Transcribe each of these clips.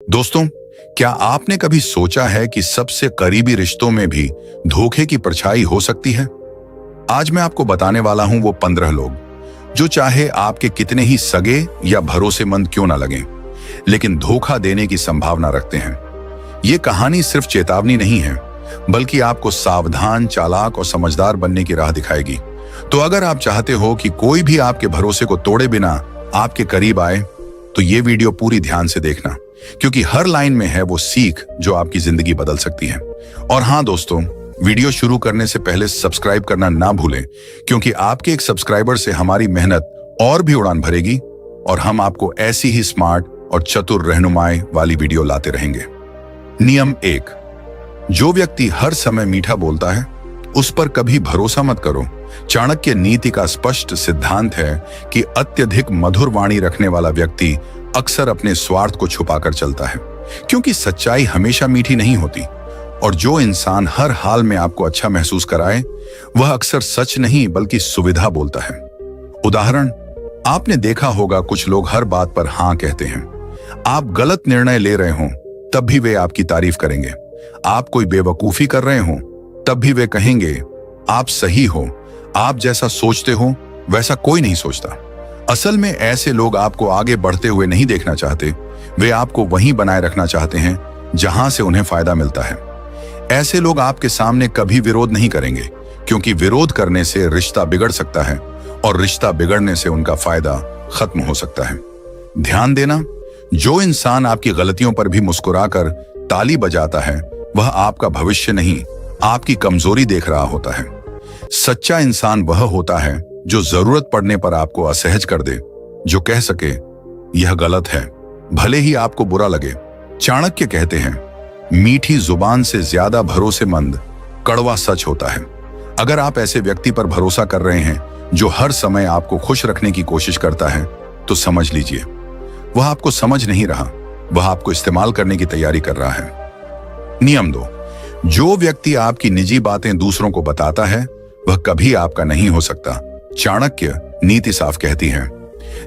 दोस्तों, क्या आपने कभी सोचा है कि सबसे करीबी रिश्तों में भी धोखे की परछाई हो सकती है? आज मैं आपको बताने वाला हूं वो 15 लोग जो चाहे आपके कितने ही सगे या भरोसेमंद क्यों ना लगें, लेकिन धोखा देने की संभावना रखते हैं। ये कहानी सिर्फ चेतावनी नहीं है, बल्कि आपको सावधान, चालाक और समझदार बनने की राह दिखाएगी। तो अगर आप चाहते हो कि कोई भी आपके भरोसे को तोड़े बिना आपके करीब आए, तो ये वीडियो पूरी ध्यान से देखना, क्योंकि हर लाइन में है वो सीख जो आपकी जिंदगी बदल सकती है। और हाँ दोस्तों, वीडियो शुरू करने से पहले सब्सक्राइब करना ना भूलें, क्योंकि आपके एक सब्सक्राइबर से हमारी मेहनत और भी उड़ान भरेगी और हम आपको ऐसी ही स्मार्ट और चतुर रहनुमाई वाली वीडियो लाते रहेंगे। नियम 1, जो व्यक्ति हर समय मीठा बोलता है उस पर कभी भरोसा मत करो। चाणक्य नीति का स्पष्ट सिद्धांत है कि अत्यधिक मधुर वाणी रखने वाला व्यक्ति अक्सर अपने स्वार्थ को छुपाकर चलता है, क्योंकि सच्चाई हमेशा मीठी नहीं होती। और जो इंसान हर हाल में आपको अच्छा महसूस कराए, वह अक्सर सच नहीं बल्कि सुविधा बोलता है। उदाहरण, आपने देखा होगा कुछ लोग हर बात पर हाँ कहते हैं। आप गलत निर्णय ले रहे हो तब भी वे आपकी तारीफ करेंगे। आप कोई बेवकूफी कर रहे हो तब भी वे कहेंगे आप सही हो। आप जैसा सोचते हो वैसा कोई नहीं सोचता। असल में ऐसे लोग आपको आगे बढ़ते हुए नहीं देखना चाहते, वे आपको वहीं बनाए रखना चाहते हैं जहां से उन्हें फायदा मिलता है। ऐसे लोग आपके सामने कभी विरोध नहीं करेंगे, क्योंकि विरोध करने से रिश्ता बिगड़ सकता है और रिश्ता बिगड़ने से उनका फायदा खत्म हो सकता है। ध्यान देना, जो इंसान आपकी गलतियों पर भी मुस्कुराकर ताली बजाता है, वह आपका भविष्य नहीं, आपकी कमजोरी देख रहा होता है। सच्चा इंसान वह होता है जो जरूरत पड़ने पर आपको असहज कर दे, जो कह सके यह गलत है, भले ही आपको बुरा लगे। चाणक्य कहते हैं, मीठी जुबान से ज्यादा भरोसेमंद कड़वा सच होता है। अगर आप ऐसे व्यक्ति पर भरोसा कर रहे हैं जो हर समय आपको खुश रखने की कोशिश करता है, तो समझ लीजिए वह आपको समझ नहीं रहा, वह आपको इस्तेमाल करने की तैयारी कर रहा है। नियम 2, जो व्यक्ति आपकी निजी बातें दूसरों को बताता है वह कभी आपका नहीं हो सकता। चाणक्य नीति साफ कहती है,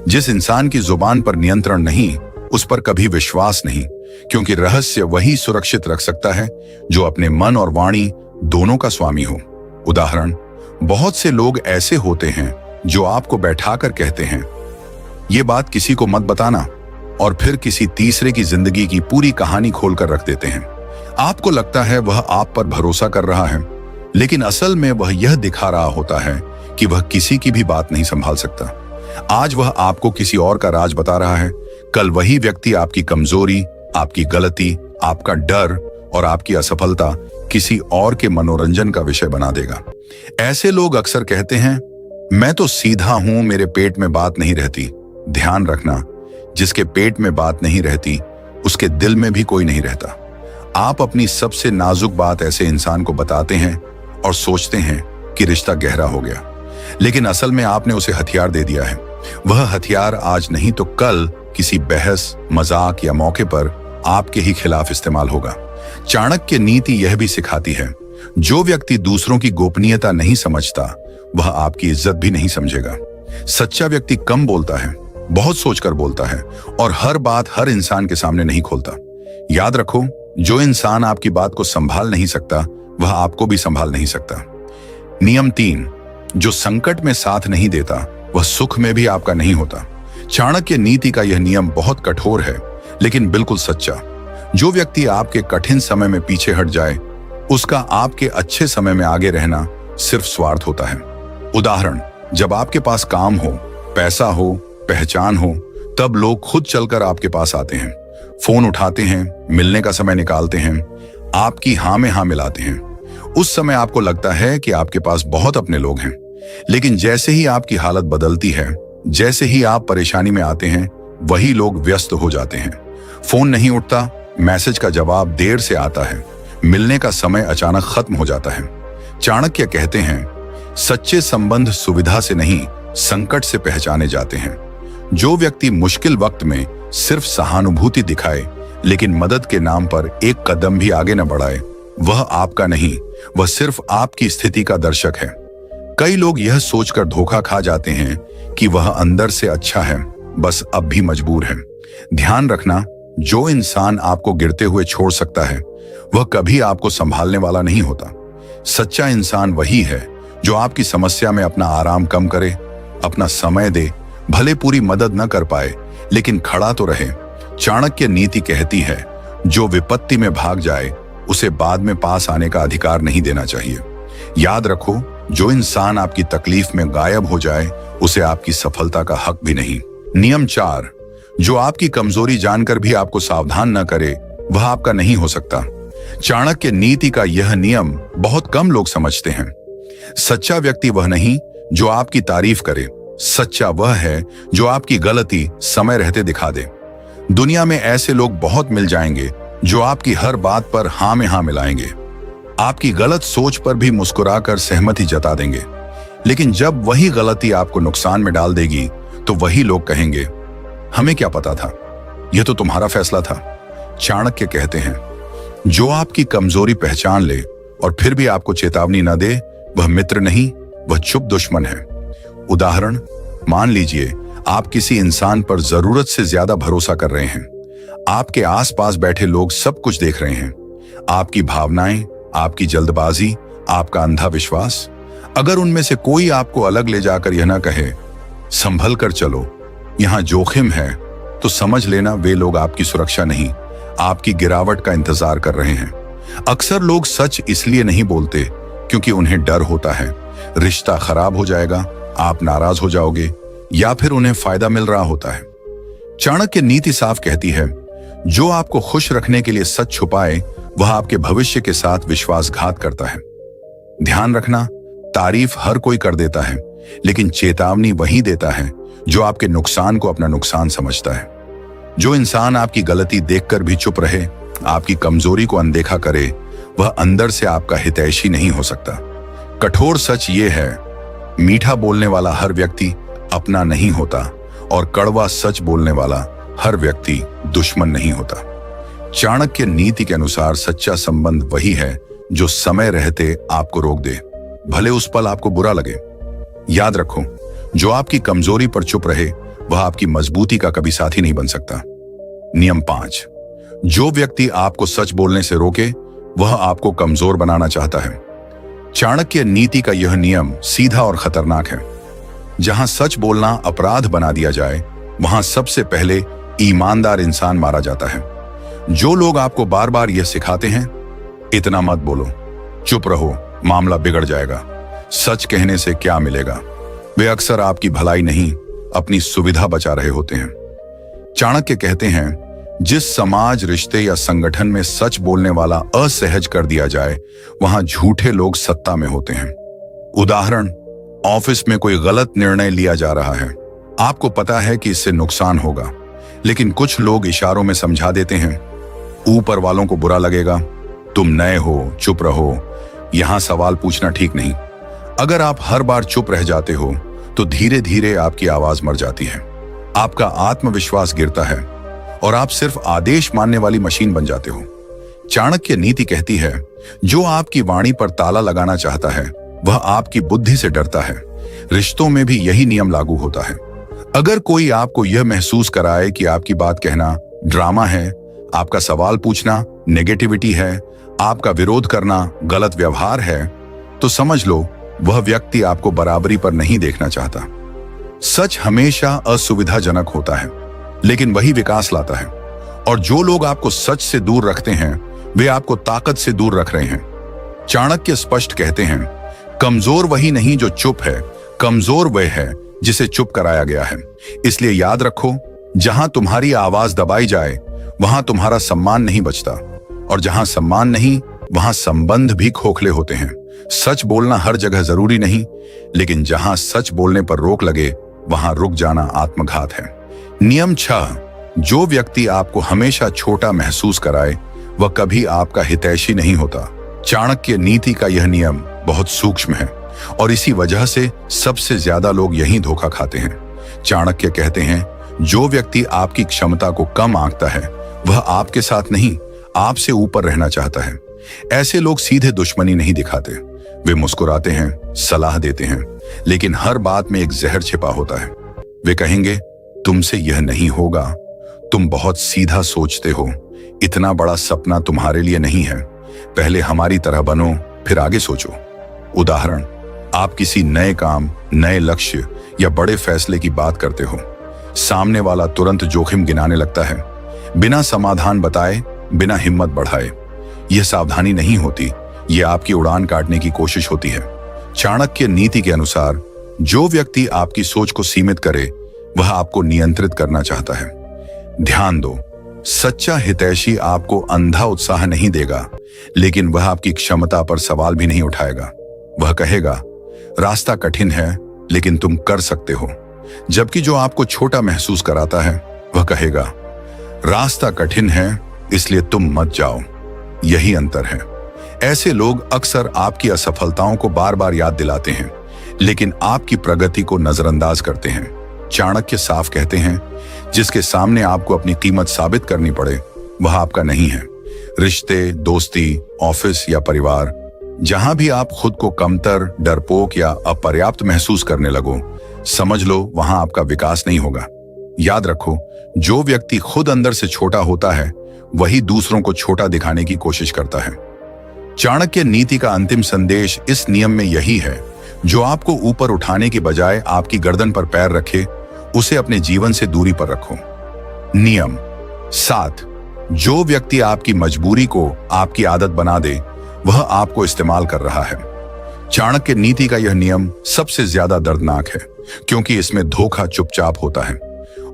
जिस इंसान की जुबान पर नियंत्रण नहीं, उस पर कभी विश्वास नहीं, क्योंकि रहस्य वही सुरक्षित रख सकता है जो अपने मन और वाणी दोनों का स्वामी हो। उदाहरण, बहुत से लोग ऐसे होते हैं जो आपको बैठाकर कहते हैं ये बात किसी को मत बताना, और फिर किसी तीसरे की जिंदगी की पूरी कहानी खोलकर रख देते हैं। आपको लगता है वह आप पर भरोसा कर रहा है, लेकिन असल में वह यह दिखा रहा होता है कि वह किसी की भी बात नहीं संभाल सकता। आज वह आपको किसी और का राज बता रहा है, कल वही व्यक्ति आपकी कमजोरी, आपकी गलती, आपका डर और आपकी असफलता किसी और के मनोरंजन का विषय बना देगा। ऐसे लोग अक्सर कहते हैं, मैं तो सीधा हूं, मेरे पेट में बात नहीं रहती। ध्यान रखना, जिसके पेट में बात नहीं रहती उसके दिल में भी कोई नहीं रहता। आप अपनी सबसे नाजुक बात ऐसे इंसान को बताते हैं और सोचते हैं कि रिश्ता गहरा हो गया, लेकिन असल में आपने उसे हथियार दे दिया है। वह हथियार आज नहीं तो कल किसी बहस, मजाक या मौके पर आपके ही खिलाफ इस्तेमाल होगा। चाणक्य नीति यह भी सिखाती है, जो व्यक्ति दूसरों की गोपनीयता नहीं समझता, वह आपकी इज्जत भी नहीं समझेगा। सच्चा व्यक्ति कम बोलता है, बहुत सोचकर बोलता है और हर बात हर इंसान के सामने नहीं खोलता। याद रखो, जो इंसान आपकी बात को संभाल नहीं सकता, वह आपको भी संभाल नहीं सकता। नियम 3, जो संकट में साथ नहीं देता, वह सुख में भी आपका नहीं होता। चाणक्य नीति का यह नियम बहुत कठोर है, लेकिन बिल्कुल सच्चा। जो व्यक्ति आपके कठिन समय में पीछे हट जाए, उसका आपके अच्छे समय में आगे रहना सिर्फ स्वार्थ होता है। उदाहरण, जब आपके पास काम हो, पैसा हो, पहचान हो, तब लोग खुद चलकर आपके पास आते हैं, फोन उठाते हैं, मिलने का समय निकालते हैं, आपकी हाँ में हाँ मिलाते हैं। उस समय आपको लगता है कि आपके पास बहुत अपने लोग हैं, लेकिन जैसे ही आपकी हालत बदलती है, जैसे ही आप परेशानी में आते हैं, वही लोग व्यस्त हो जाते हैं। फोन नहीं उठता, मैसेज का जवाब देर से आता है, मिलने का समय अचानक खत्म हो जाता है। चाणक्य कहते हैं, सच्चे संबंध सुविधा से नहीं, संकट से पहचाने जाते हैं। जो व्यक्ति मुश्किल वक्त में सिर्फ सहानुभूति दिखाए, लेकिन मदद के नाम पर एक कदम भी आगे न बढ़ाए, वह आपका नहीं, वह सिर्फ आपकी स्थिति का दर्शक है। कई लोग यह सोचकर धोखा खा जाते हैं कि वह अंदर से अच्छा है, बस अब भी मजबूर है। ध्यान रखना, जो इंसान आपको गिरते हुए छोड़ सकता है वह कभी आपको संभालने वाला नहीं होता। सच्चा इंसान वही है जो आपकी समस्या में अपना आराम कम करे, अपना समय दे, भले पूरी मदद न कर पाए लेकिन खड़ा तो रहे। चाणक्य नीति कहती है, जो विपत्ति में भाग जाए उसे बाद में पास आने का अधिकार नहीं देना चाहिए। याद रखो, जो इंसान आपकी तकलीफ में गायब हो जाए उसे आपकी सफलता का हक भी नहीं। नियम 4, जो आपकी कमजोरी जानकर भी आपको सावधान न करे वह आपका नहीं हो सकता। चाणक्य नीति का यह नियम बहुत कम लोग समझते हैं। सच्चा व्यक्ति वह नहीं जो आपकी तारीफ करे, सच्चा वह है जो आपकी गलती समय रहते दिखा दे। दुनिया में ऐसे लोग बहुत मिल जाएंगे जो आपकी हर बात पर हाँ में हाँ मिलाएंगे, आपकी गलत सोच पर भी मुस्कुराकर सहमति जता देंगे, लेकिन जब वही गलती आपको नुकसान में डाल देगी तो वही लोग कहेंगे, हमें क्या पता था, यह तो तुम्हारा फैसला था। चाणक्य कहते हैं, जो आपकी कमजोरी पहचान ले और फिर भी आपको चेतावनी न दे वह मित्र नहीं, वह चुप दुश्मन है। उदाहरण, मान लीजिए आप किसी इंसान पर जरूरत से ज्यादा भरोसा कर रहे हैं। आपके आसपास बैठे लोग सब कुछ देख रहे हैं, आपकी भावनाएं, आपकी जल्दबाजी, आपका अंधा विश्वास। अगर उनमें से कोई आपको अलग ले जाकर यह ना कहे, संभल कर चलो, यहां जोखिम है, तो समझ लेना वे लोग आपकी सुरक्षा नहीं, आपकी गिरावट का इंतजार कर रहे हैं। अक्सर लोग सच इसलिए नहीं बोलते क्योंकि उन्हें डर होता है रिश्ता खराब हो जाएगा, आप नाराज हो जाओगे, या फिर उन्हें फायदा मिल रहा होता है। चाणक्य नीति साफ कहती है, जो आपको खुश रखने के लिए सच छुपाए वह आपके भविष्य के साथ विश्वासघात करता है। ध्यान रखना, तारीफ हर कोई कर देता है लेकिन चेतावनी वही देता है जो आपके नुकसान को अपना नुकसान समझता है। जो इंसान आपकी गलती देखकर भी चुप रहे, आपकी कमजोरी को अनदेखा करे, वह अंदर से आपका हितैषी नहीं हो सकता। कठोर सच ये है, मीठा बोलने वाला हर व्यक्ति अपना नहीं होता और कड़वा सच बोलने वाला हर व्यक्ति दुश्मन नहीं होता। चाणक्य नीति के अनुसार सच्चा संबंध वही है जो समय रहते आपको रोक दे, भले उस पल आपको बुरा लगे। याद रखो, जो आपकी कमजोरी पर चुप रहे वह आपकी मजबूती का कभी साथी नहीं बन सकता। नियम 5, जो व्यक्ति आपको सच बोलने से रोके वह आपको कमजोर बनाना चाहता है। चाणक्य नीति का यह नियम सीधा और खतरनाक है। जहां सच बोलना अपराध बना दिया जाए वहां सबसे पहले ईमानदार इंसान मारा जाता है। जो लोग आपको बार बार यह सिखाते हैं, इतना मत बोलो, चुप रहो, मामला बिगड़ जाएगा, सच कहने से क्या मिलेगा, वे अक्सर आपकी भलाई नहीं अपनी सुविधा बचा रहे होते हैं। चाणक्य कहते हैं, जिस समाज, रिश्ते या संगठन में सच बोलने वाला असहज कर दिया जाए वहां झूठे लोग सत्ता में होते हैं। उदाहरण, ऑफिस में कोई गलत निर्णय लिया जा रहा है, आपको पता है कि इससे नुकसान होगा, लेकिन कुछ लोग इशारों में समझा देते हैं, ऊपर वालों को बुरा लगेगा, तुम नए हो, चुप रहो, यहां सवाल पूछना ठीक नहीं। अगर आप हर बार चुप रह जाते हो तो धीरे धीरे आपकी आवाज मर जाती है, आपका आत्मविश्वास गिरता है और आप सिर्फ आदेश मानने वाली मशीन बन जाते हो। चाणक्य नीति कहती है, जो आपकी वाणी पर ताला लगाना चाहता है वह आपकी बुद्धि से डरता है। रिश्तों में भी यही नियम लागू होता है। अगर कोई आपको यह महसूस कराए कि आपकी बात कहना ड्रामा है, आपका सवाल पूछना नेगेटिविटी है, आपका विरोध करना गलत व्यवहार है, तो समझ लो वह व्यक्ति आपको बराबरी पर नहीं देखना चाहता। सच हमेशा असुविधाजनक होता है लेकिन वही विकास लाता है, और जो लोग आपको सच से दूर रखते हैं वे आपको ताकत से दूर रख रहे हैं। चाणक्य स्पष्ट कहते हैं, कमजोर वही नहीं जो चुप है, कमजोर वह है जिसे चुप कराया गया है। इसलिए याद रखो, जहां तुम्हारी आवाज दबाई जाए वहां तुम्हारा सम्मान नहीं बचता, और जहां सम्मान नहीं वहां संबंध भी खोखले होते हैं। सच बोलना हर जगह जरूरी नहीं, लेकिन जहां सच बोलने पर रोक लगे वहां रुक जाना आत्मघात है। नियम 6, जो व्यक्ति आपको हमेशा छोटा महसूस कराए वह कभी आपका हितैषी नहीं होता। चाणक्य नीति का यह नियम बहुत सूक्ष्म है और इसी वजह से सबसे ज्यादा लोग यही धोखा खाते हैं। चाणक्य कहते हैं, जो व्यक्ति आपकी क्षमता को कम आंकता है वह आपके साथ नहीं, आपसे ऊपर रहना चाहता है। ऐसे लोग सीधे दुश्मनी नहीं दिखाते, वे मुस्कुराते हैं, सलाह देते हैं, लेकिन हर बात में एक जहर छिपा होता है। वे कहेंगे, तुमसे यह नहीं होगा, तुम बहुत सीधा सोचते हो, इतना बड़ा सपना तुम्हारे लिए नहीं है, पहले हमारी तरह बनो फिर आगे सोचो। उदाहरण, आप किसी नए काम, नए लक्ष्य या बड़े फैसले की बात करते हो। सामने वाला तुरंत जोखिम गिनाने लगता है, बिना समाधान बताए, बिना हिम्मत बढ़ाए। यह सावधानी नहीं होती, यह आपकी उड़ान काटने की कोशिश होती है। चाणक्य नीति के अनुसार जो व्यक्ति आपकी सोच को सीमित करे वह आपको नियंत्रित करना चाहता है। ध्यान दो, सच्चा हितैषी आपको अंधा उत्साह नहीं देगा, लेकिन वह आपकी क्षमता पर सवाल भी नहीं उठाएगा। वह कहेगा, रास्ता कठिन है लेकिन तुम कर सकते हो। जबकि जो आपको छोटा महसूस कराता है वह कहेगा, रास्ता कठिन है इसलिए तुम मत जाओ। यही अंतर है। ऐसे लोग अक्सर आपकी असफलताओं को बार बार याद दिलाते हैं, लेकिन आपकी प्रगति को नजरअंदाज करते हैं। चाणक्य साफ कहते हैं, जिसके सामने आपको अपनी कीमत साबित करनी पड़े वह आपका नहीं है। रिश्ते, दोस्ती, ऑफिस या परिवार, जहां भी आप खुद को कमतर, डरपोक या अपर्याप्त महसूस करने लगो, समझ लो वहां आपका विकास नहीं होगा। याद रखो, जो व्यक्ति खुद अंदर से छोटा होता है वही दूसरों को छोटा दिखाने की कोशिश करता है। चाणक्य नीति का अंतिम संदेश इस नियम में यही है, जो आपको ऊपर उठाने के बजाय आपकी गर्दन पर पैर रखे, उसे अपने जीवन से दूरी पर रखो। नियम 7, जो व्यक्ति आपकी मजबूरी को आपकी आदत बना दे वह आपको इस्तेमाल कर रहा है। चाणक्य नीति का यह नियम सबसे ज्यादा दर्दनाक है, क्योंकि इसमें धोखा चुपचाप होता है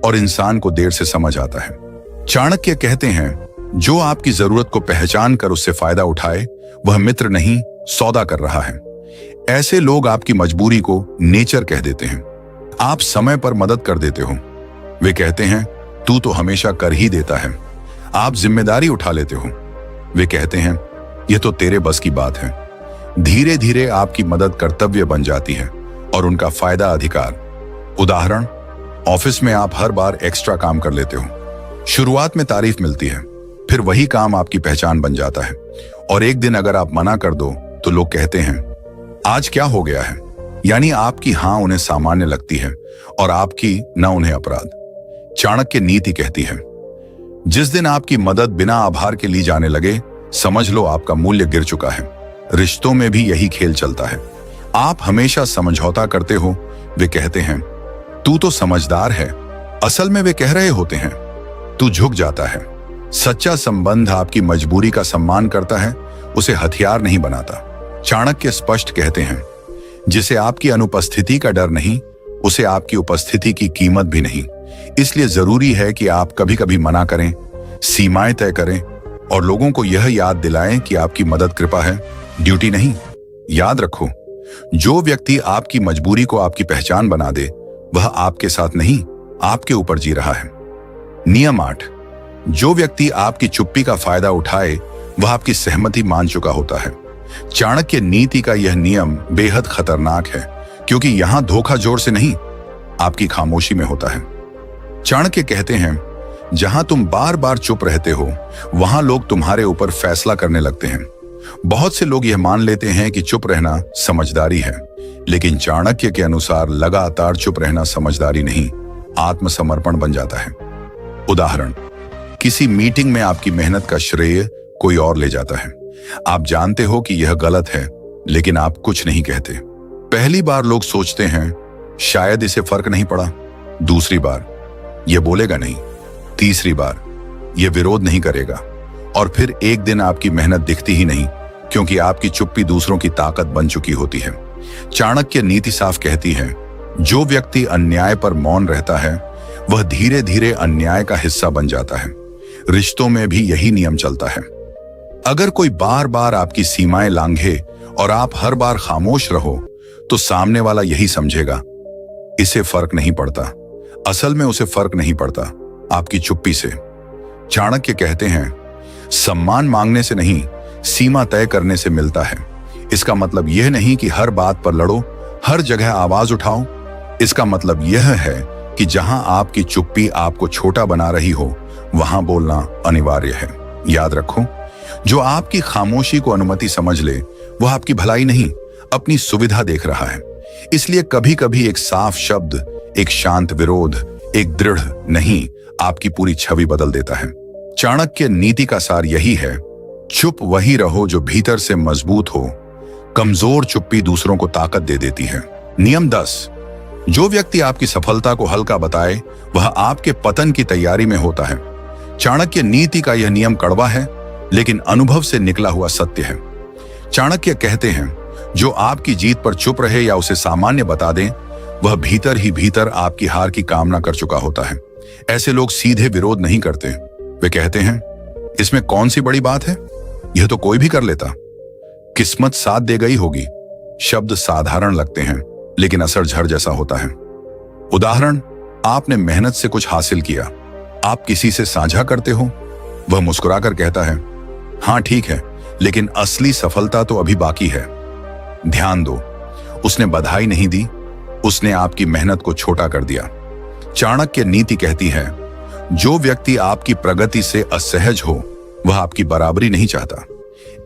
और इंसान को देर से समझ आता है। चाणक्य कहते हैं, जो आपकी जरूरत को पहचान कर उससे फायदा उठाए वह मित्र नहीं, सौदा कर रहा है। ऐसे लोग आपकी मजबूरी को नेचर कह देते हैं। आप समय पर मदद कर देते हो, वे कहते हैं तू तो हमेशा कर ही देता है। आप जिम्मेदारी उठा लेते हो, वे कहते हैं यह तो तेरे बस की बात है। धीरे धीरे आपकी मदद कर्तव्य बन जाती है और उनका फायदा अधिकार। उदाहरण, ऑफिस में आप हर बार एक्स्ट्रा काम कर लेते हो। शुरुआत में तारीफ मिलती है, फिर वही काम आपकी पहचान बन जाता है और एक दिन अगर आप मना कर दो तो लोग कहते हैं आज क्या हो गया है। यानी आपकी हां उन्हें सामान्य लगती है और आपकी न उन्हें अपराध। चाणक्य नीति कहती है, जिस दिन आपकी मदद बिना आभार के ली जाने लगे, समझ लो आपका मूल्य गिर चुका है। रिश्तों में भी यही खेल चलता है। आप हमेशा समझौता करते हो, वे कहते हैं तू तो समझदार है, असल में वे कह रहे होते हैं तू झुक जाता है। सच्चा संबंध आपकी मजबूरी का सम्मान करता है, उसे हथियार नहीं बनाता। चाणक्य स्पष्ट कहते हैं, जिसे आपकी अनुपस्थिति का डर नहीं, उसे आपकी उपस्थिति की कीमत भी नहीं। इसलिए जरूरी है कि आप कभी कभी मना करें, सीमाएं तय करें और लोगों को यह याद दिलाएं कि आपकी मदद कृपा है, ड्यूटी नहीं। याद रखो, जो व्यक्ति आपकी मजबूरी को आपकी पहचान बना दे वह आपके साथ नहीं, आपके ऊपर जी रहा है। नियम 8, जो व्यक्ति आपकी चुप्पी का फायदा उठाए वह आपकी सहमति मान चुका होता है। चाणक्य नीति का यह नियम बेहद खतरनाक है, क्योंकि यहां धोखा जोर से नहीं, आपकी खामोशी में होता है। चाणक्य कहते हैं, जहां तुम बार बार चुप रहते हो वहां लोग तुम्हारे ऊपर फैसला करने लगते हैं। बहुत से लोग यह मान लेते हैं कि चुप रहना समझदारी है, लेकिन चाणक्य के अनुसार लगातार चुप रहना समझदारी नहीं, आत्मसमर्पण बन जाता है। उदाहरण, किसी मीटिंग में आपकी मेहनत का श्रेय कोई और ले जाता है। आप जानते हो कि यह गलत है, लेकिन आप कुछ नहीं कहते। पहली बार लोग सोचते हैं शायद इसे फर्क नहीं पड़ा, दूसरी बार यह बोलेगा नहीं, तीसरी बार यह विरोध नहीं करेगा, और फिर एक दिन आपकी मेहनत दिखती ही नहीं, क्योंकि आपकी चुप्पी दूसरों की ताकत बन चुकी होती है। चाणक्य नीति साफ कहती है, जो व्यक्ति अन्याय पर मौन रहता है वह धीरे धीरे अन्याय का हिस्सा बन जाता है। रिश्तों में भी यही नियम चलता है। अगर कोई बार बार आपकी सीमाएं लांघे और आप हर बार खामोश रहो, तो सामने वाला यही समझेगा इसे फर्क नहीं पड़ता। असल में उसे फर्क नहीं पड़ता आपकी चुप्पी से। चाणक्य कहते हैं, सम्मान मांगने से नहीं, सीमा तय करने से मिलता है। इसका मतलब यह नहीं कि हर बात पर लड़ो, हर जगह आवाज उठाओ। इसका मतलब यह है कि जहां आपकी चुप्पी आपको छोटा बना रही हो वहां बोलना अनिवार्य है। याद रखो, जो आपकी खामोशी को अनुमति समझ ले वह आपकी भलाई नहीं, अपनी सुविधा देख रहा है। इसलिए कभी कभी एक साफ शब्द, एक शांत विरोध, एक दृढ़ नहीं आपकी पूरी छवि बदल देता है। चाणक्य नीति का सार यही है, चुप वही रहो जो भीतर से मजबूत हो, कमजोर चुप्पी दूसरों को ताकत दे देती है। नियम 10, जो व्यक्ति आपकी सफलता को हल्का बताए वह आपके पतन की तैयारी में होता है। चाणक्य नीति का यह नियम कड़वा है, लेकिन अनुभव से निकला हुआ सत्य है। चाणक्य कहते हैं, जो आपकी जीत पर चुप रहे या उसे सामान्य बता दें, वह भीतर ही भीतर आपकी हार की कामना कर चुका होता है। ऐसे लोग सीधे विरोध नहीं करते, वे कहते हैं, इसमें कौन सी बड़ी बात है, यह तो कोई भी कर लेता, किस्मत साथ दे गई होगी। शब्द साधारण लगते हैं, लेकिन असर झड़ जैसा होता है। उदाहरण, आपने मेहनत से कुछ हासिल किया, आप किसी से साझा करते हो, वह मुस्कुराकर कहता है, हाँ ठीक है, लेकिन असली सफलता तो अभी बाकी है। ध्यान दो, उसने बधाई नहीं दी, उसने आपकी मेहनत को छोटा कर दिया। चाणक्य नीति कहती है, जो व्यक्ति आपकी प्रगति से असहज हो वह आपकी बराबरी नहीं चाहता।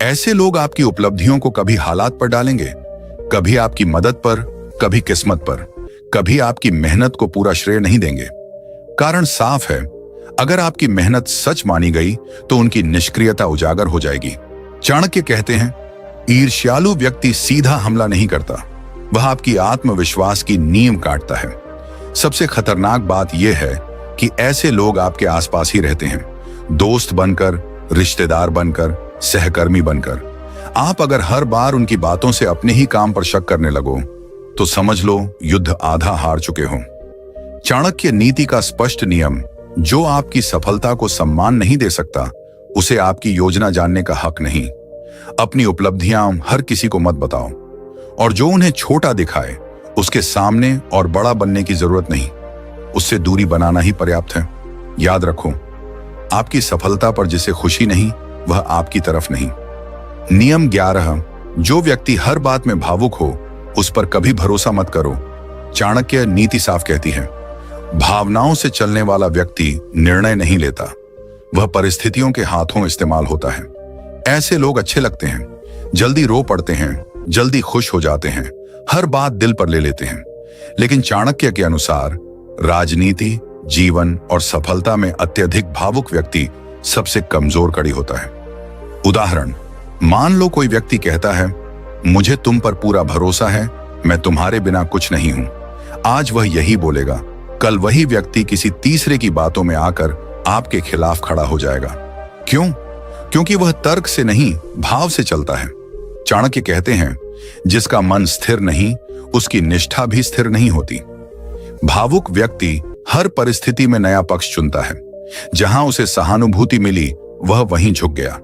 ऐसे लोग आपकी उपलब्धियों को कभी हालात पर डालेंगे, कभी आपकी मदद पर, कभी किस्मत पर, कभी आपकी मेहनत को पूरा श्रेय नहीं देंगे। कारण साफ है, अगर आपकी मेहनत सच मानी गई तो उनकी निष्क्रियता उजागर हो जाएगी। चाणक्य कहते हैं, ईर्ष्यालु व्यक्ति सीधा हमला नहीं करता, वह आपकी आत्मविश्वास की नींव काटता है। सबसे खतरनाक बात यह है कि ऐसे लोग आपके आसपास ही रहते हैं, दोस्त बनकर, रिश्तेदार बनकर, सहकर्मी बनकर। आप अगर हर बार उनकी बातों से अपने ही काम पर शक करने लगो तो समझ लो युद्ध आधा हार चुके हो। चाणक्य नीति का स्पष्ट नियम, जो आपकी सफलता को सम्मान नहीं दे सकता उसे आपकी योजना जानने का हक नहीं। अपनी उपलब्धियां हर किसी को मत बताओ, और जो उन्हें छोटा दिखाए उसके सामने और बड़ा बनने की जरूरत नहीं, उससे दूरी बनाना ही पर्याप्त है। याद रखो, आपकी सफलता पर जिसे खुशी नहीं वह आपकी तरफ नहीं। नियम 11, जो व्यक्ति हर बात में भावुक हो उस पर कभी भरोसा मत करो। चाणक्य नीति साफ कहती है, भावनाओं से चलने वाला व्यक्ति निर्णय नहीं लेता, वह परिस्थितियों के हाथों इस्तेमाल होता है। ऐसे लोग अच्छे लगते हैं, जल्दी रो पड़ते हैं, जल्दी खुश हो जाते हैं, हर बात दिल पर ले लेते हैं। लेकिन चाणक्य के अनुसार राजनीति, जीवन और सफलता में अत्यधिक भावुक व्यक्ति सबसे कमजोर कड़ी होता है। उदाहरण, मान लो कोई व्यक्ति कहता है, मुझे तुम पर पूरा भरोसा है, मैं तुम्हारे बिना कुछ नहीं हूं। आज वह यही बोलेगा, कल वही व्यक्ति किसी तीसरे की बातों में आकर आपके खिलाफ खड़ा हो जाएगा। क्यों? क्योंकि वह तर्क से नहीं, भाव से चलता है। चाणक्य कहते हैं, जिसका मन स्थिर नहीं उसकी निष्ठा भी स्थिर नहीं होती। भावुक व्यक्ति हर परिस्थिति में नया पक्ष चुनता है, जहां उसे सहानुभूति मिली वह वहीं झुक गया।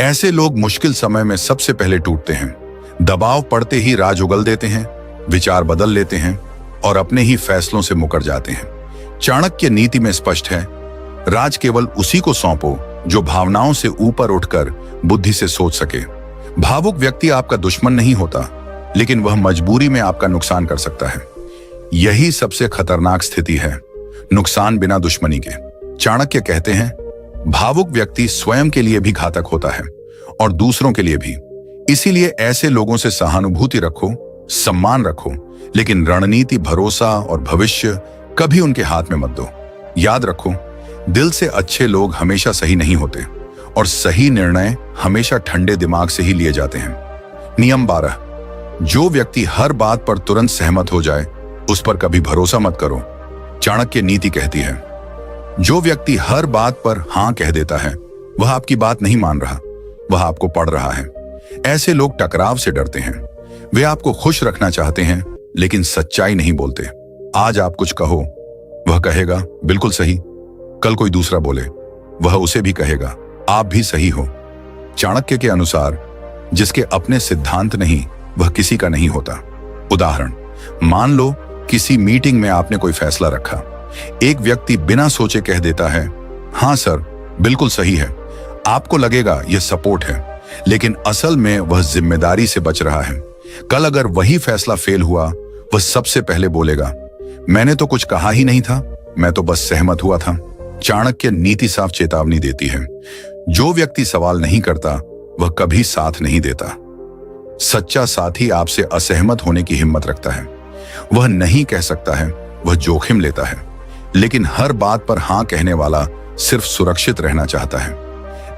ऐसे लोग मुश्किल समय में सबसे पहले टूटते हैं, दबाव पड़ते ही राज उगल देते हैं, विचार बदल लेते हैं और अपने ही फैसलों से मुकर जाते हैं। चाणक्य नीति में स्पष्ट है, राज केवल उसी को सौंपो जो भावनाओं से ऊपर उठकर बुद्धि से सोच सके। भावुक व्यक्ति आपका दुश्मन नहीं होता, लेकिन वह मजबूरी में आपका नुकसान कर सकता है। यही सबसे खतरनाक स्थिति है, नुकसान बिना दुश्मनी के। चाणक्य कहते हैं, भावुक व्यक्ति स्वयं के लिए भी घातक होता है और दूसरों के लिए भी। इसीलिए ऐसे लोगों से सहानुभूति रखो, सम्मान रखो, लेकिन रणनीति, भरोसा और भविष्य कभी उनके हाथ में मत दो। याद रखो, दिल से अच्छे लोग हमेशा सही नहीं होते और सही निर्णय हमेशा ठंडे दिमाग से ही लिए जाते हैं। नियम 12, जो व्यक्ति हर बात पर तुरंत सहमत हो जाए उस पर कभी भरोसा मत करो। चाणक्य नीति कहती है, जो व्यक्ति हर बात पर हां कह देता है वह आपकी बात नहीं मान रहा, वह आपको पढ़ रहा है। ऐसे लोग टकराव से डरते हैं, वे आपको खुश रखना चाहते हैं लेकिन सच्चाई नहीं बोलते। आज आप कुछ कहो, वह कहेगा बिल्कुल सही। कल कोई दूसरा बोले, वह उसे भी कहेगा आप भी सही हो। चाणक्य के अनुसार जिसके अपने सिद्धांत नहीं वह किसी का नहीं होता। उदाहरण, मान लो किसी मीटिंग में आपने कोई फैसला रखा, एक व्यक्ति बिना सोचे कह देता है, हाँ सर बिल्कुल सही है। आपको लगेगा यह सपोर्ट है, लेकिन असल में वह जिम्मेदारी से बच रहा है। कल अगर वही फैसला फेल हुआ, वह सबसे पहले बोलेगा, मैंने तो कुछ कहा ही नहीं था, मैं तो बस सहमत हुआ था। चाणक्य नीति साफ चेतावनी देती है, जो व्यक्ति सवाल नहीं करता वह कभी साथ नहीं देता। सच्चा साथी आपसे असहमत होने की हिम्मत रखता है, वह नहीं कह सकता है, वह जोखिम लेता है। लेकिन हर बात पर हां कहने वाला सिर्फ सुरक्षित रहना चाहता है।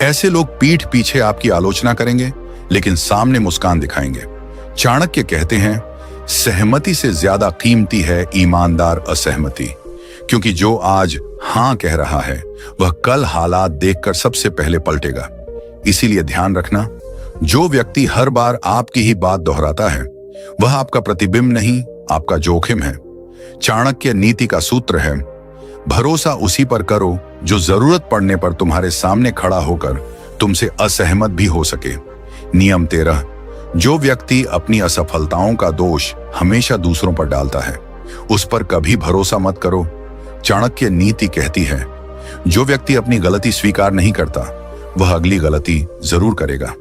ऐसे लोग पीठ पीछे आपकी आलोचना करेंगे लेकिन सामने मुस्कान दिखाएंगे। चाणक्य कहते हैं, सहमति से ज्यादा कीमती है ईमानदार असहमति, क्योंकि जो आज हां कह रहा है वह कल हालात देखकर सबसे पहले पलटेगा। इसीलिए ध्यान रखना, जो व्यक्ति हर बार आपकी ही बात दोहराता है वह आपका प्रतिबिंब नहीं, आपका जोखिम है। चाणक्य नीति का सूत्र है, भरोसा उसी पर करो जो जरूरत पड़ने पर तुम्हारे सामने खड़ा होकर तुमसे असहमत भी हो सके। नियम 13, जो व्यक्ति अपनी असफलताओं का दोष हमेशा दूसरों पर डालता है उस पर कभी भरोसा मत करो। चाणक्य नीति कहती है, जो व्यक्ति अपनी गलती स्वीकार नहीं करता वह अगली गलती जरूर करेगा।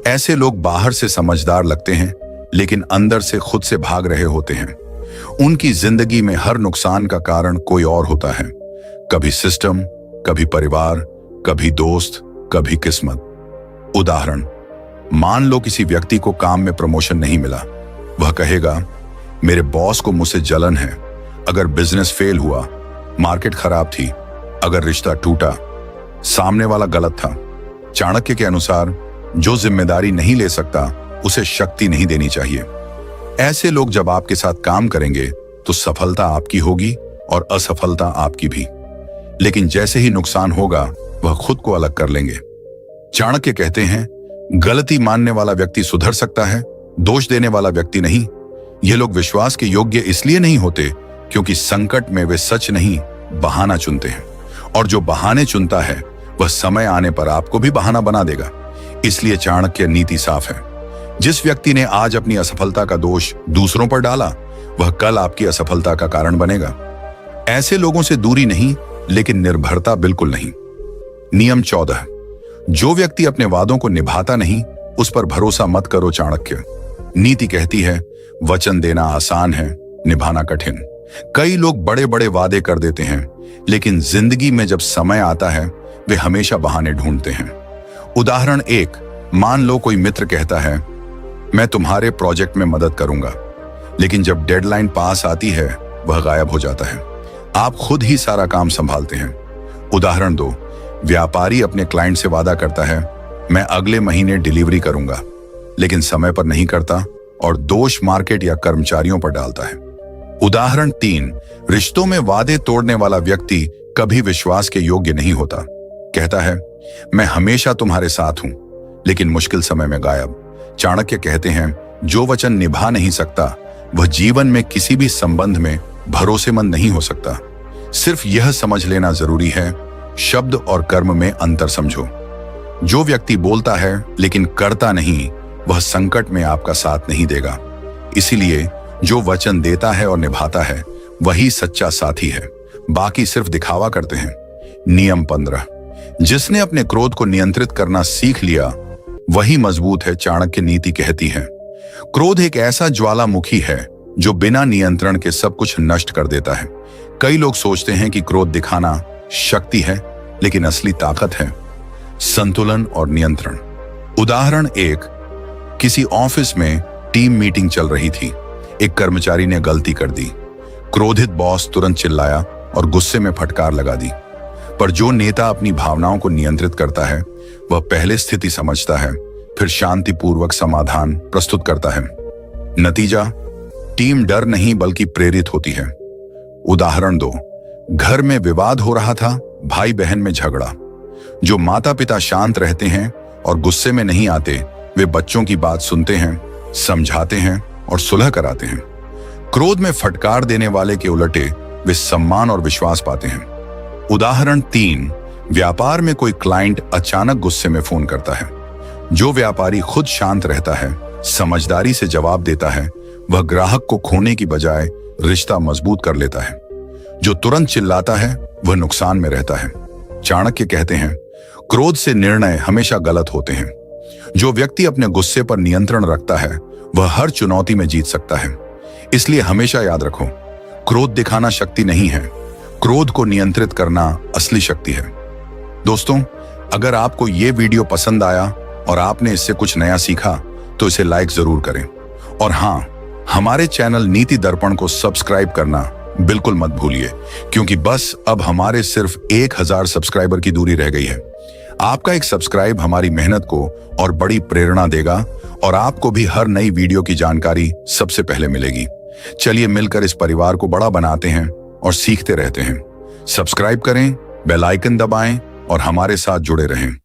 ऐसे लोग बाहर से समझदार लगते हैं लेकिन अंदर से खुद से भाग रहे होते हैं। उनकी जिंदगी में हर नुकसान का कारण कोई और होता है, कभी सिस्टम, कभी परिवार, कभी दोस्त, कभी किस्मत। उदाहरण, मान लो किसी व्यक्ति को काम में प्रमोशन नहीं मिला। वह कहेगा, मेरे बॉस को मुझसे जलन है। अगर बिजनेस फेल हुआ, मार्केट खराब थी, अगर रिश्ता टूटा, सामने वाला गलत था। चाणक्य के अनुसार जो जिम्मेदारी नहीं ले सकता उसे शक्ति नहीं देनी चाहिए। ऐसे लोग जब आपके साथ काम करेंगे तो सफलता आपकी होगी और असफलता आपकी भी, लेकिन जैसे ही नुकसान होगा वह खुद को अलग कर लेंगे। चाणक्य कहते हैं, गलती मानने वाला व्यक्ति सुधर सकता है, दोष देने वाला व्यक्ति नहीं। ये लोग विश्वास के योग्य इसलिए नहीं होते क्योंकि संकट में वे सच नहीं, बहाना चुनते हैं, और जो बहाने चुनता है वह समय आने पर आपको भी बहाना बना देगा। इसलिए चाणक्य नीति साफ है, जिस व्यक्ति ने आज अपनी असफलता का दोष दूसरों पर डाला वह कल आपकी असफलता का कारण बनेगा। ऐसे लोगों से दूरी नहीं, लेकिन निर्भरता बिल्कुल नहीं। नियम 14, जो व्यक्ति अपने वादों को निभाता नहीं उस पर भरोसा मत करो। चाणक्य नीति कहती है, वचन देना आसान है, निभाना कठिन। कई लोग बड़े बड़े वादे कर देते हैं लेकिन जिंदगी में जब समय आता है वे हमेशा बहाने ढूंढते हैं। उदाहरण 1, मान लो कोई मित्र कहता है, मैं तुम्हारे प्रोजेक्ट में मदद करूंगा, लेकिन जब डेडलाइन पास आती है वह गायब हो जाता है। आप खुद ही सारा काम संभालते हैं। उदाहरण 2, व्यापारी अपने क्लाइंट से वादा करता है, मैं अगले महीने डिलीवरी करूंगा, लेकिन समय पर नहीं करता और दोष मार्केट या कर्मचारियों पर डालता है। उदाहरण 3, रिश्तों में वादे तोड़ने वाला व्यक्ति कभी विश्वास के योग्य नहीं होता। कहता है, मैं हमेशा तुम्हारे साथ हूं, लेकिन मुश्किल समय में गायब। चाणक्य कहते हैं, जो वचन निभा नहीं सकता वह जीवन में किसी भी संबंध में भरोसेमंद नहीं हो सकता। सिर्फ यह समझ लेना जरूरी है, शब्द और कर्म में अंतर समझो। जो व्यक्ति बोलता है लेकिन करता नहीं वह संकट में आपका साथ नहीं देगा। इसीलिए जो वचन देता है और निभाता है वही सच्चा साथी है, बाकी सिर्फ दिखावा करते हैं। नियम 15, जिसने अपने क्रोध को नियंत्रित करना सीख लिया वही मजबूत है। चाणक्य नीति कहती है, क्रोध एक ऐसा ज्वालामुखी है जो बिना नियंत्रण के सब कुछ नष्ट कर देता है। कई लोग सोचते हैं कि क्रोध दिखाना शक्ति है, लेकिन असली ताकत है संतुलन और नियंत्रण। उदाहरण 1, किसी ऑफिस में टीम मीटिंग चल रही थी। एक कर्मचारी ने गलती कर दी। क्रोधित बॉस तुरंत चिल्लाया और गुस्से में फटकार लगा दी। पर जो नेता अपनी भावनाओं को नियंत्रित करता है वह पहले स्थिति समझता है, फिर शांतिपूर्वक समाधान प्रस्तुत करता है। नतीजा, टीम डर नहीं बल्कि प्रेरित होती है। उदाहरण 2, घर में विवाद हो रहा था, भाई बहन में झगड़ा। जो माता पिता शांत रहते हैं और गुस्से में नहीं आते वे बच्चों की बात सुनते हैं, समझाते हैं और सुलह कराते हैं। क्रोध में फटकार देने वाले के उलटे वे सम्मान और विश्वास पाते हैं। उदाहरण 3, व्यापार में कोई क्लाइंट अचानक गुस्से में फोन करता है। जो व्यापारी खुद शांत रहता है, समझदारी से जवाब देता है, वह ग्राहक को खोने की बजाय रिश्ता मजबूत कर लेता है। जो तुरंत चिल्लाता है वह नुकसान में रहता है। चाणक्य कहते हैं, क्रोध से निर्णय हमेशा गलत होते हैं। जो व्यक्ति अपने गुस्से पर नियंत्रण रखता है वह हर चुनौती में जीत सकता है। इसलिए हमेशा याद रखो, क्रोध दिखाना शक्ति नहीं है, क्रोध को नियंत्रित करना असली शक्ति है। दोस्तों, अगर आपको ये वीडियो पसंद आया और आपने इससे कुछ नया सीखा तो इसे लाइक जरूर करें, और हाँ, हमारे चैनल नीति दर्पण को सब्सक्राइब करना बिल्कुल मत भूलिए, क्योंकि बस अब हमारे सिर्फ 1000 सब्सक्राइबर की दूरी रह गई है। आपका एक सब्सक्राइब हमारी मेहनत को और बड़ी प्रेरणा देगा और आपको भी हर नई वीडियो की जानकारी सबसे पहले मिलेगी। चलिए मिलकर इस परिवार को बड़ा बनाते हैं और सीखते रहते हैं। सब्सक्राइब करें, बेल आइकन दबाएं और हमारे साथ जुड़े रहें।